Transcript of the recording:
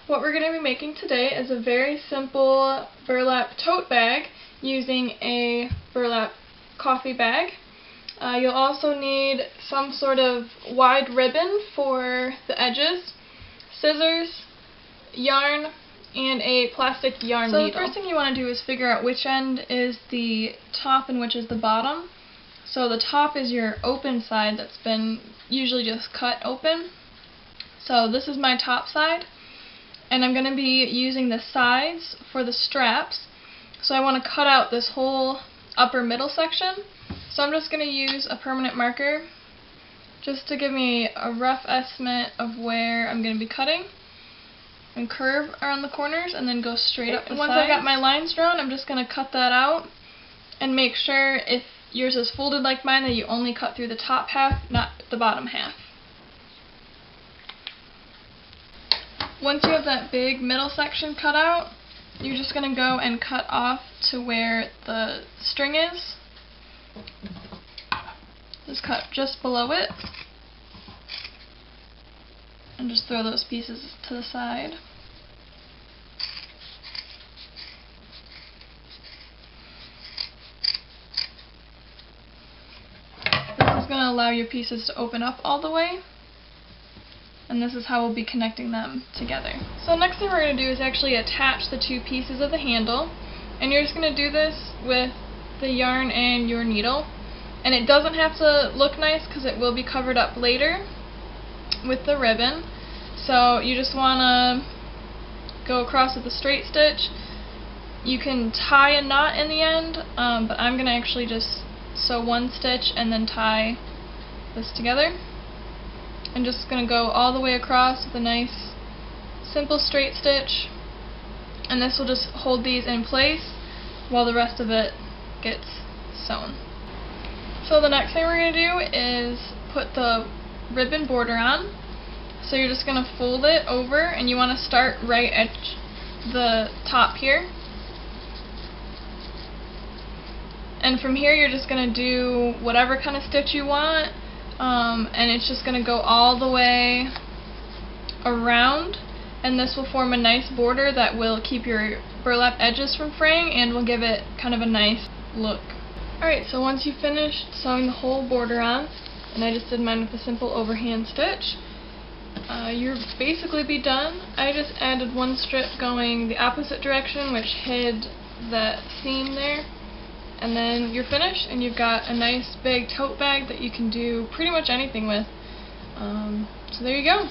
What we're going to be making today is a very simple burlap tote bag using a burlap coffee bag. You'll also need some sort of wide ribbon for the edges, scissors, yarn, and a plastic yarn needle. So the first thing you want to do is figure out which end is the top and which is the bottom. So the top is your open side that's been usually just cut open. So this is my top side, and I'm going to be using the sides for the straps. So I want to cut out this whole upper middle section. So I'm just going to use a permanent marker just to give me a rough estimate of where I'm going to be cutting, and curve around the corners and then go straight up the sides. Once I've got my lines drawn, I'm just going to cut that out and make sure if yours is folded like mine that you only cut through the top half, not the bottom half. Once you have that big middle section cut out, you're just going to go and cut off to where the string is. Just cut just below it. And just throw those pieces to the side. This is going to allow your pieces to open up all the way. And this is how we'll be connecting them together. So next thing we're going to do is actually attach the two pieces of the handle. And you're just going to do this with the yarn and your needle. And it doesn't have to look nice because it will be covered up later with the ribbon. So you just want to go across with a straight stitch. You can tie a knot in the end, but I'm going to actually just sew one stitch and then tie this together. I'm just going to go all the way across with a nice simple straight stitch, and this will just hold these in place while the rest of it gets sewn. So the next thing we're going to do is put the ribbon border on. So you're just going to fold it over, and you want to start right at the top here. And from here you're just going to do whatever kind of stitch you want. And it's just going to go all the way around, and this will form a nice border that will keep your burlap edges from fraying and will give it kind of a nice look. Alright, so once you've finished sewing the whole border on, and I just did mine with a simple overhand stitch, you'll basically be done. I just added one strip going the opposite direction, which hid that seam there. And then you're finished, and you've got a nice big tote bag that you can do pretty much anything with. So there you go.